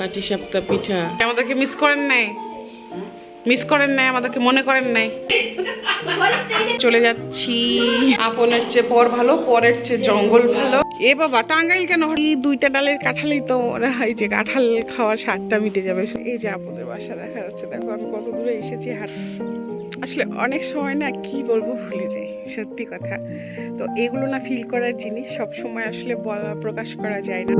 পাটিসাপটা পিঠা আমাদেরকে মিস করেন নাই, আমাদেরকে মনে করেন নাই। চলে যাচ্ছি। আপনের চেয়ে পর ভালো, পরের চেয়ে জঙ্গল ভালো। এ বাবা, টাঙ্গাইল কেন? এই 2টা ডালের কাঁঠালই তো ওরা, এই যে কাঁঠাল খাওয়ার স্বাদটা মিটে যাবে। এই যে আপনের বাসা দেখা যাচ্ছে, দেখো আমি কত দূরে এসেছি। আসলে অনেক সময় না কি বলবো ভুলে যাই, সত্যি কথা। তো এগুলো না ফিল করার জিনিস, সব সময় আসলে বলা প্রকাশ করা যায় না।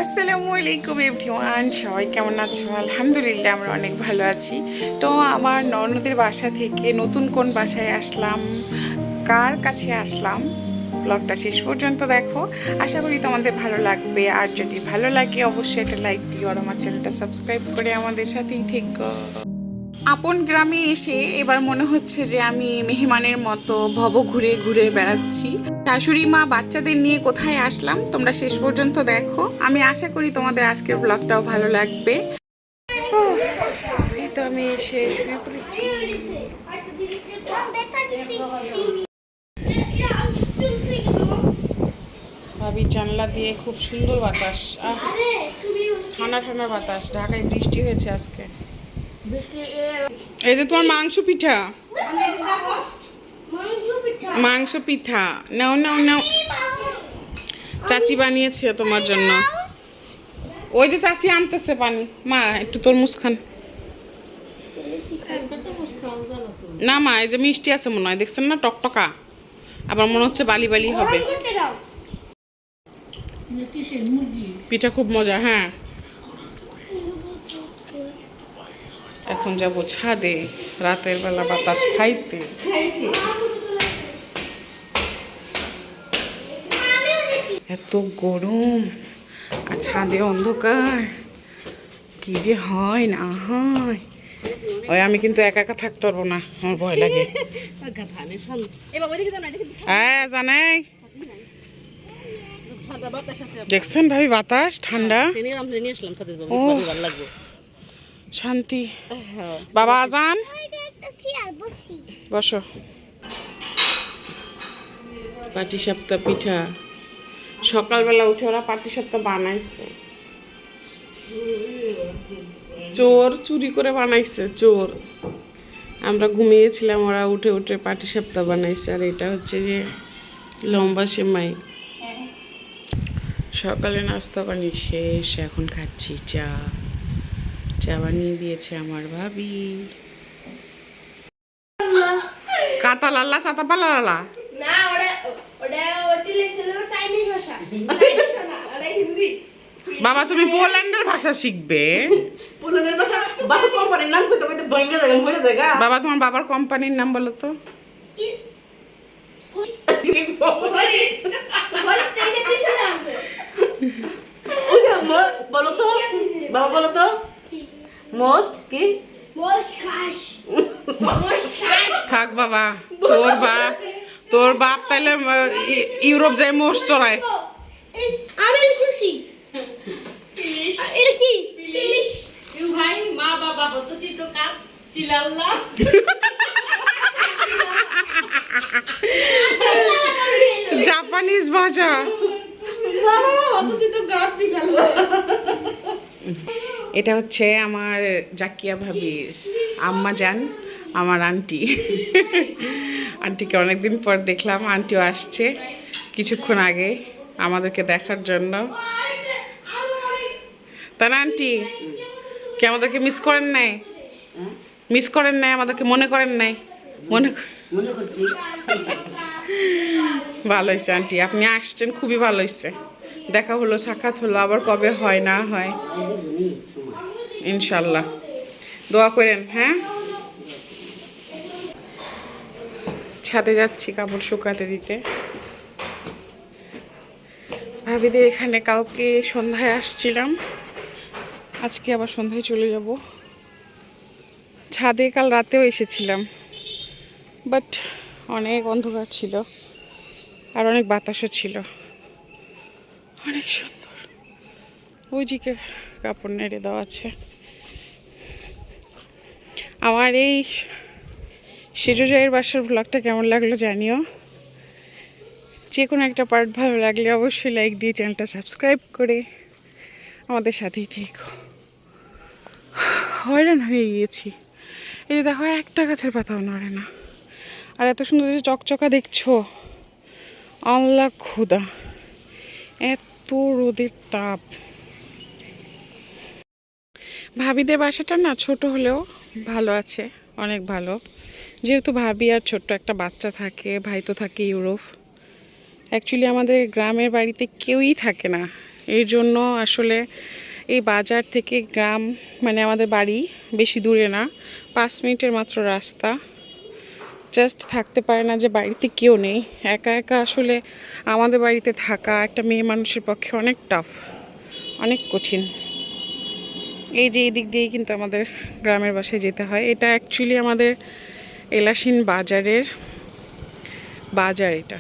আসসালামু আলাইকুম এভরিওয়ান, সবাই কেমন আছো? আলহামদুলিল্লাহ আমরা অনেক ভালো আছি। তো আমার ননদের বাসা থেকে নতুন কোন বাসায় আসলাম, কার কাছে আসলাম, ব্লগটা শেষ পর্যন্ত দেখো। আশা করি তোমাদের ভালো লাগবে। আর যদি ভালো লাগে অবশ্যই একটা লাইক দিও, আর আমার চ্যানেলটা সাবস্ক্রাইব করে আমাদের সাথেই থেকো। আপন গ্রামে এসে এবার মনে হচ্ছে যে আমি মেহমানের মতো ভব ঘুরে ঘুরে বেড়াচ্ছি। শাশুড়ি মা বাচ্চাদের নিয়ে কোথায় আসলাম তোমরা শেষ পর্যন্ত দেখো। আমি আশা করি তোমাদের আজকের ব্লগটাও ভালো লাগবে। এই তো আমি এসে শুয়ে পড়েছি। ভাবি জানলা দিয়ে খুব সুন্দর বাতাস, ঠান্ডা ঠান্ডা বাতাস। ঢাকায় বৃষ্টি হয়েছে আজকে। এই যে তোমার মাংস পিঠা, মাংস পিঠা নাও নাও নাও, চাচি বানিয়েছে তোমার জন্য। ওই যে চাচি আনতেছে পানি। মা একটু তরমুজ খান। না মা, এই যে মিষ্টি আছে মনে হয়, দেখছেন না টকটকা, আবার মনে হচ্ছে বালি বালি হবে। পিঠা খুব মজা। হ্যাঁ, এখন যাবো ছাদে রাতের বেলা বাতাস খাইতে। এত গরম আর ছাদে অন্ধকার, কি যে হয় না হয়। ওই আমি কিন্তু একা একা থাকতে পারবো না, আমার ভয় লাগে। হ্যাঁ জানাই, দেখছেন ভাবি বাতাস ঠান্ডা, ও শান্তি। বাবা আজান, বসো। পাটিসাপটা পিঠা সকালবেলা উঠে ওরা পাটিসাপটা বানাইছে। চোর চুরি করে বানাইছে, চোর। আমরা ঘুমিয়েছিলাম, ওরা উঠে উঠে পাটিসাপটা বানাইছে। আর এটা হচ্ছে যে লম্বা সেমাই। সকালে নাস্তা পানি শেষ, এখন খাচ্ছি চা। চা বানিয়ে দিয়েছে আমার ভাবি। কাতা লাল্লা চাতা পালা লালা না, ওটা ওটা ওটি লেখছিল চাইনিজ ভাষা, চাইনিজ না, ওটা হিন্দি। বাবা তুমি পোল্যান্ডের ভাষা শিখবে। পোল্যান্ডের ভাষা বাবার কোম্পানির নাম কইতে কইতে বইঙ্গা জায়গা মরে জায়গা। বাবা তোমার বাবার কোম্পানির নাম বলো তো। বলো তো বাবা, বলো তো। মোস্ট কি? থাক বাবা, তোর বাপ তাইলে ইউরোপ যায় মোষ চড়ায়। আমি খুশি। এটা কি? ভাই মা বাবা হতো চিতো কাপ চিলাল্লা। জাপানিজ ভাষা। এটা হচ্ছে আমার জাকিয়া ভাবির আম্মা জান, আমার আন্টি। আন্টিকে অনেকদিন পর দেখলাম, আন্টিও আসছে কিছুক্ষণ আগে আমাদেরকে দেখার জন্য। তাই না আন্টি? কি আমাদেরকে মিস করেন নাই? আমাদেরকে মনে করেন নাই? মনে করছি। ভালো হয়েছে আন্টি, আপনি আসছেন, খুবই ভালো হয়েছে। দেখা হলো, সাক্ষাৎ হলো, আবার কবে হয় না হয় ইনশাল্লাহ দোয়া করেন। হ্যাঁ, ছাদে যাচ্ছি কাপড় শুকাতে দিতে। ভাবিদের এখানে কালকে সন্ধ্যায় আসছিলাম, আজকে আবার সন্ধ্যায় চলে যাব। ছাদে কাল রাতেও এসেছিলাম, বাট অনেক অন্ধকার ছিল আর অনেক বাতাসও ছিল, অনেক সুন্দর। ওই দিকে কাপড় নেড়ে দেওয়া আছে। আমার এই সেজুজাইয়ের বাসার ব্লগটা কেমন লাগলো জানিও। যে কোনো একটা পার্ট ভালো লাগলে অবশ্যই লাইক দিয়ে চ্যানেলটা সাবস্ক্রাইব করে আমাদের সাথেই থেকো। হয়রান হয়ে গিয়েছি। এই যে দেখো একটা গাছের পাতাও নড়ে না। আর এত সুন্দর যে চকচকা দেখছো, আল্লাহ খোদা, এত রোদের তাপ। ভাবিদের বাসাটা না ছোট হলেও ভালো আছে, অনেক ভালো। যেহেতু ভাবি আর ছোট্ট একটা বাচ্চা থাকে, ভাই তো থাকে ইউরোপ। অ্যাকচুয়ালি আমাদের গ্রামের বাড়িতে কেউই থাকে না, এর জন্য আসলে এই বাজার থেকে গ্রাম মানে আমাদের বাড়ি বেশি দূরে না, 5 মিনিটের মাত্র রাস্তা। জাস্ট থাকতে পারে না যে বাড়িতে কেউ নেই। একা একা আসলে আমাদের বাড়িতে থাকা একটা মেয়ে মানুষের পক্ষে অনেক টাফ, অনেক কঠিন। এই যে এই দিক দিয়েই কিন্তু আমাদের গ্রামের বাসায় যেতে হয়। এটা অ্যাকচুয়ালি আমাদের এলাসিন বাজারের বাজার। এটা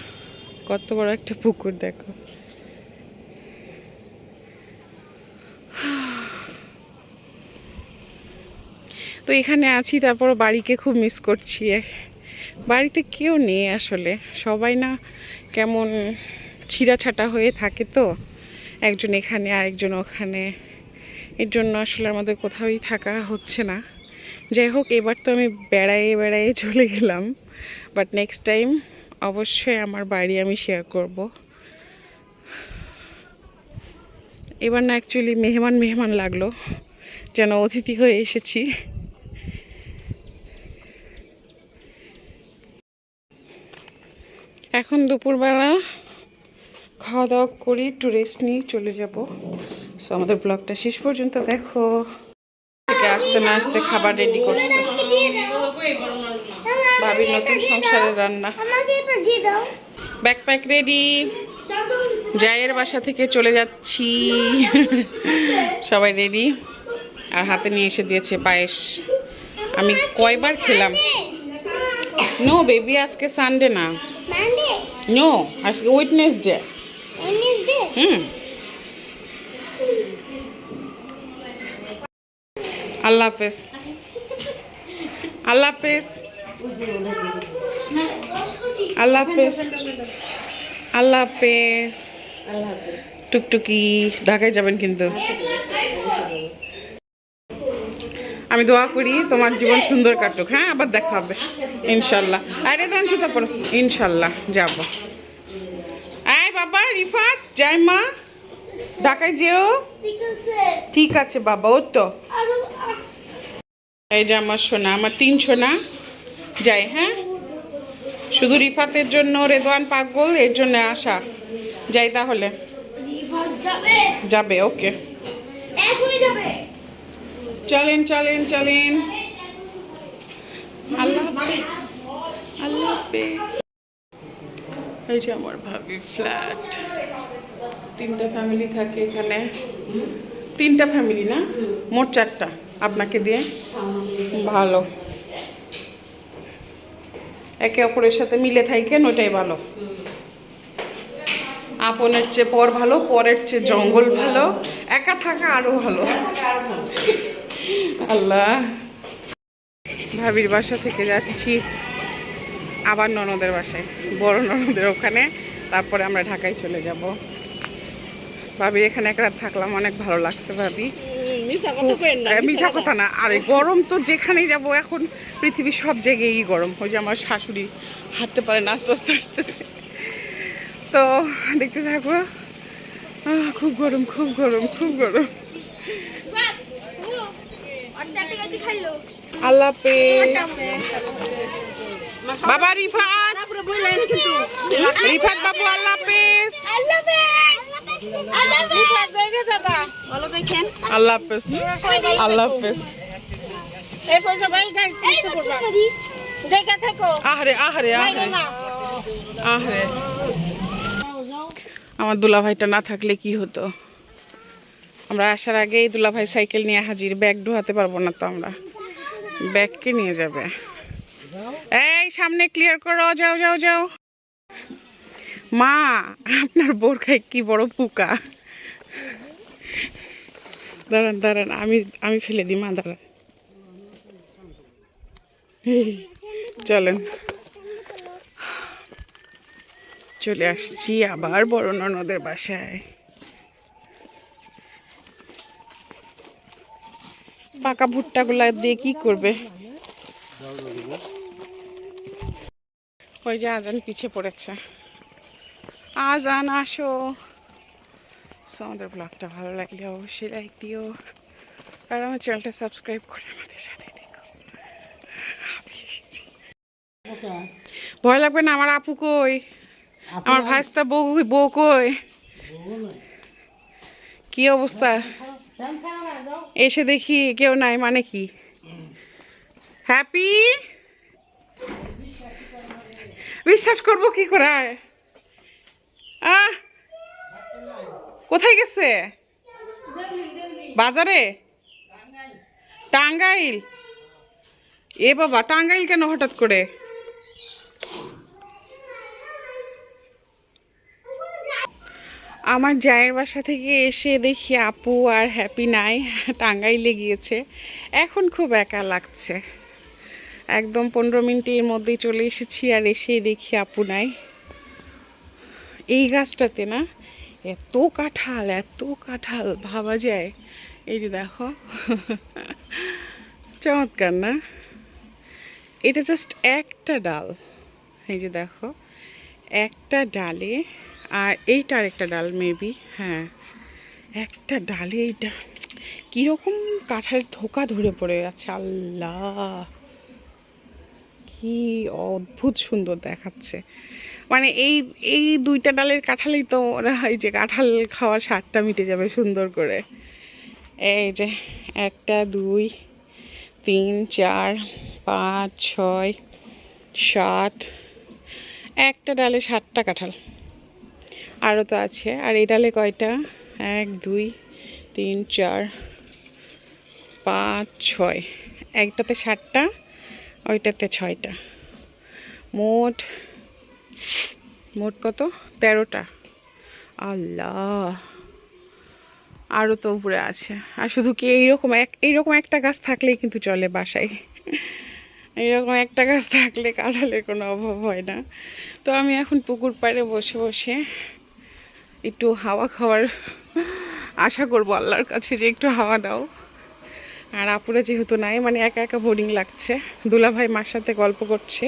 কত বড় একটা পুকুর দেখো। তো এখানে আছি, তারপর বাড়িকে খুব মিস করছি। বাড়িতে কেউ নেই আসলে, সবাই না কেমন ছিঁড়াছাটা হয়ে থাকে, তো একজন এখানে আরেকজন ওখানে, এর জন্য আসলে আমাদের কোথাওই থাকা হচ্ছে না। যাই হোক, এবার তো আমি বেড়ায়ে বেড়ায়ে চলে গেলাম, বাট নেক্সট টাইম অবশ্যই আমার বাড়ি আমি শেয়ার করব। এবার না অ্যাকচুয়ালি মেহমান মেহমান লাগলো, যেন অতিথি হয়ে এসেছি। এখন দুপুরবেলা খাওয়া দাওয়া করি, একটু রেস্ট নিয়ে চলে যাব। সো আমাদের ব্লগটা শেষ পর্যন্ত দেখো। থেকে আসতে না আসতে খাবার রেডি করছে ভাবির নতুন সংসারের রান্না। ব্যাকপ্যাক রেডি, জায়ের বাসা থেকে চলে যাচ্ছি। সবাই রেডি, আর হাতে নিয়ে এসে দিয়েছে পায়েস। আমি কয়বার খেলাম। নো বেবি, আজকে সানডে না, নো আজকে ওয়েডনেসডে। আল্লাহ হাফেজ, আল্লাহ হাফেজ, আল্লাহ হাফেজ, আল্লাহ হাফেজ। টুকটুকি ঢাকায় যাবেন কিন্তু। আমি দোয়া করি তোমার জীবন সুন্দর কাটুক। হ্যাঁ, আবার দেখা হবে ইনশাল্লাহ। আরে দান জুতা পড়ো, ইনশাল্লাহ যাব। আয় বাবা রিফাত, যাই মা, ঢাকায় যেও। ঠিক আছে বাবা, ও তো এই যে আমার সোনা, আমার 3 সোনা। যাই, হ্যাঁ, শুধু রিফাতের জন্য রেদওয়ান পাগল, এর জন্য আসা। যাই তাহলে। যাবে, ওকে, চলেন চলেন চলেন। আল্লাহ হাফেজ, আল্লাহ হাফেজ। এই যে আমার ভাবির ফ্ল্যাট, 3টা ফ্যামিলি থাকে এখানে। 3টা ফ্যামিলি না, মোট 4টা আপনাকে দিয়ে। ভালো, একে অপরের সাথে মিলে থাকেন, ওটাই ভালো। আপনের চেয়ে পর ভালো, পরের চেয়ে জঙ্গল ভালো, একা থাকা আরো ভালো। আল্লাহ। ভাবির বাসা থেকে যাচ্ছি আবার ননদের বাসায়, বড় ননদের ওখানে, তারপরে আমরা ঢাকায় চলে যাব। ভাবির এখানে এক রাত থাকলাম, অনেক ভালো লাগছে ভাবি। মিঠা কথা না, আরে গরম তো যেখানেই যাব এখন, পৃথিবীর সব জায়গায়ই গরম। ওই যে আমার শাশুড়ি হাঁটতে পারে না, আস্তে আস্তে আসতেছে। তো দেখতে থাকবো। খুব গরম, খুব গরম, খুব গরম। আল্লাহ হাফেজ বাবা। রিফাত, রিফাত বাবু, আল্লাহ হাফেজ, আল্লাহ হাফেজ, আল্লাহ হাফেজ। আহরে আহরে আহরে আহরে। আমার দুলাভাইটা না থাকলে কি হতো। আমরা আসার আগেই দুলাভাই সাইকেল নিয়ে হাজির। ব্যাগ ঢোয়াতে পারবো না তো আমরা, ব্যাগকে নিয়ে যাবে। এই সামনে ক্লিয়ার করো, যাও যাও যাও। মা, আপনার বোরখায় কি বড় পোকা। দাঁড়ান দাঁড়ান, আমি ফেলে দিই, মা দাঁড়ান। চলেন চলে আসছি আবার বড় ননদের বাসায়। পাকা ভুট্টাগুলা দিয়ে কি করবে? ওই যে আজান পিছে পড়েছে, আজান আসো। আমাদের ব্লগটা ভালো লাগলে অবশ্যই লাইক দিও, আর আমার চ্যানেলটা সাবস্ক্রাইব করে আমাদের সাথে দেখো। ভয় লাগবে না, আমার আপু কই, আমার ভাইস্তা বউ বউ কই, কি অবস্থা? এসে দেখি কেউ নাই, মানে কি? হ্যাপি বিশ্বাস করবো কি করে? আহ কোথায় গেছে? বাজারে? টাঙ্গাইল? এ বাবা, টাঙ্গাইল কেন হঠাৎ করে? আমার জায়ের বাসা থেকে এসে দেখি আপু আর হ্যাপি নাই, টাঙ্গাইলে গিয়েছে। এখন খুব একা লাগছে, একদম 15 মিনিটের মধ্যেই চলে এসেছি, আর এসেই দেখি আপু নাই। এই গাছটাতে না এত কাঁঠাল, এত কাঁঠাল ভাবা যায়। এই যে দেখো, চমৎকার না? এটা জাস্ট একটা ডাল, এই যে দেখো একটা ডালে, আর এইটা আরেকটা ডাল মেবি, হ্যাঁ একটা ডালে এইটা কীরকম কাঁঠালের থোকা ধরে পড়ে আছে, আল্লাহ কি অদ্ভুত সুন্দর দেখাচ্ছে। মানে এই এই দুইটা ডালের কাঁঠালেই তো ওরা এই যে কাঁঠাল খাওয়ার স্বাদটা মিটে যাবে সুন্দর করে। এই যে 1 2 3 4 5 6 7, একটা ডালে 7টা কাঁঠাল, আরও তো আছে। আর এই ডালে কয়টা? 1 2 3 4 5 6, একটাতে 7টা, ওইটাতে 6টা, মোট মোট কত? 13টা। আল্লাহ, আরও তো উপরে আছে। আর শুধু কি এইরকম একটা গাছ থাকলেই কিন্তু চলে বাসায়, এইরকম একটা গাছ থাকলে কাঁঠালের কোনো অভাব হয় না। তো আমি এখন পুকুর পাড়ে বসে বসে একটু হাওয়া খাওয়ার আশা করবো আল্লাহর কাছে, যে একটু হাওয়া দাও। আর আপুরা যেহেতু নাই, মানে একা একা বোরিং লাগছে। দুলাভাই মার সাথে গল্প করছে।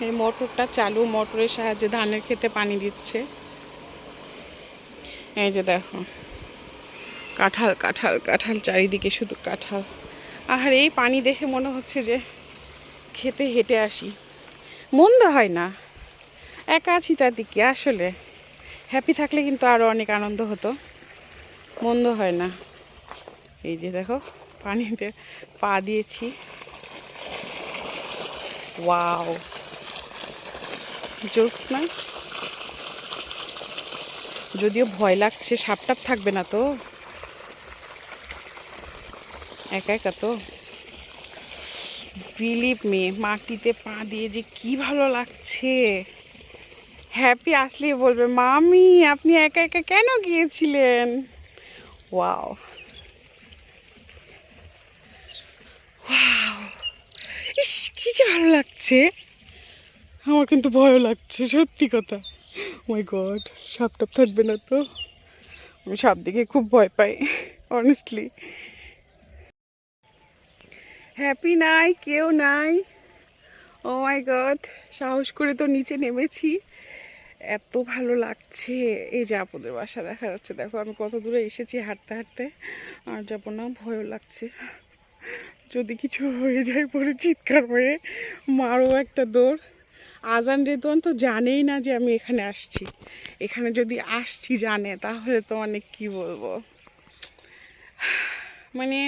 এই মোটরটা চালু, মোটরের সাহায্যে ধানের খেতে পানি দিচ্ছে। এই যে দেখো কাঁঠাল কাঁঠাল কাঁঠাল, চারিদিকে শুধু কাঁঠাল। আর এই পানি দেখে মনে হচ্ছে যে খেতে হেঁটে আসি, মন্দ হয় না। একা আছি তার দিকে, আসলে হ্যাপি থাকলে কিন্তু আরও অনেক আনন্দ হতো, মন্দ হয় না। এই যে দেখো পানিতে পা দিয়েছি, ওয়াও জোকস না? যদিও ভয় লাগছে, সাপটাপ থাকবে না তো? একা একা তো। বিলিভ মি, মাটিতে পা দিয়ে যে কি ভালো লাগছে। হ্যাপি আসলেই বলবে, মামি আপনি একা একা কেন গিয়েছিলেন? ওয়াও, ইস কি যে ভালো লাগছে। আমার কিন্তু ভয়ও লাগছে, সত্যি কথা। মাই গড, সাপ টাপ থাকবে না তো? আমি সাপ দিকে খুব ভয় পাই অনেস্টলি। হ্যাপি নাই, কেউ নাই। ও মাই গড, সাহস করে তো নিচে নেমেছি, এত ভালো লাগছে। এই যে আপুদের বাসা দেখা যাচ্ছে, দেখো আমি কত দূরে এসেছি হাঁটতে হাঁটতে। আর যাবো না, ভয়ও লাগছে, যদি কিছু হয়ে যায় পরে চিৎকার মেরে মারও একটা দৌড়। আজান রেদওয়ান তো জানেই না যে আমি এখানে আসছি, এখানে যদি আসছি জানে তাহলে তো অনেক কি বলবো, মানে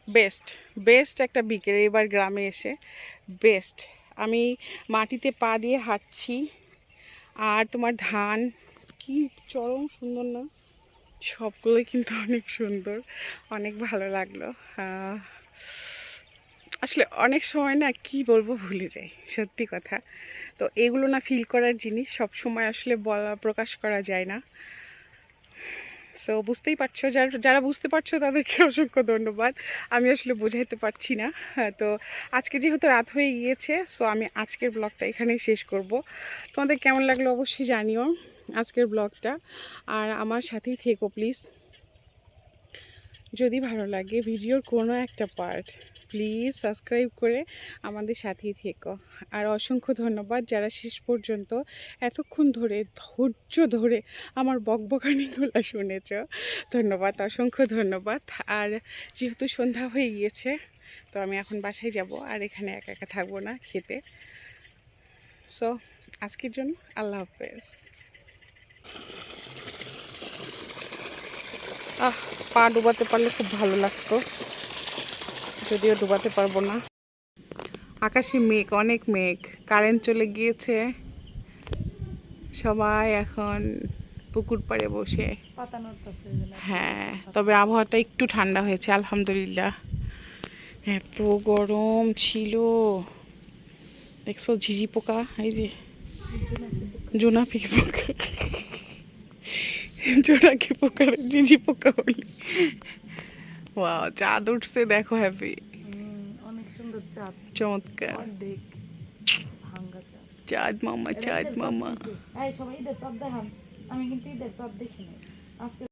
বেস্ট বেস্ট একটা বিকেল এবার গ্রামে এসে, বেস্ট। আমি মাটিতে পা দিয়ে হাঁটছি, আর তোমার ধান কি চরম সুন্দর না? সবগুলোই কিন্তু অনেক সুন্দর, অনেক ভালো লাগলো। আসলে অনেক সময় না কি বলবো ভুলে যাই, সত্যি কথা। তো এগুলো না ফিল করার জিনিস, সব সময় আসলে বলা প্রকাশ করা যায় না। সো বুঝতেই পারছো, যারা যারা বুঝতে পারছো তাদেরকে অসংখ্য ধন্যবাদ। আমি আসলে বোঝাইতে পারছি না। হ্যাঁ, তো আজকে যেহেতু রাত হয়ে গিয়েছে, সো আমি আজকের ব্লগটা এখানেই শেষ করব। তোমাদের কেমন লাগলো অবশ্যই জানিও আজকের ব্লগটা, আর আমার সাথেই থেকো প্লিজ। যদি ভালো লাগে ভিডিওর কোনো একটা পার্ট, প্লিজ সাবস্ক্রাইব করে আমাদের সাথেই থেকো। আর অসংখ্য ধন্যবাদ যারা শেষ পর্যন্ত এতক্ষণ ধরে ধৈর্য ধরে আমার বকবকানিগুলো শুনেছ। ধন্যবাদ, অসংখ্য ধন্যবাদ। আর যেহেতু সন্ধ্যা হয়ে গিয়েছে, তো আমি এখন বাসায় যাব, আর এখানে একা একা থাকবো না খেতে। সো আজকের জন্য আল্লাহ হাফেজ। পা ডুবাতে পারলে খুব ভালো লাগতো, যদিও ডুবাতে পারবো না। আকাশে মেঘ, অনেক মেঘ, কারেন্ট চলে গিয়েছে। সবাই এখন পুকুর পাড়ে বসে। হ্যাঁ, তবে আবহাওয়াটা একটু ঠান্ডা হয়েছে আলহামদুলিল্লাহ। এত গরম ছিল, দেখছো ঝিঝি পোকা, এই যে জোনাকি পোকা, জোনাকি পোকার ঝিঝি পোকা বলি। ওয়াও, চাঁদ উঠছে দেখো, হ্যাপি, অনেক সুন্দর চাঁদ, চমৎকার অর্ধেক ভাঙ্গা চাঁদ। চাঁদ মামা, চাঁদ মামা। এই সবাই ঈদের চাঁদ দেখান, আমি কিন্তু ঈদের চাঁদ দেখি নাই আজকে।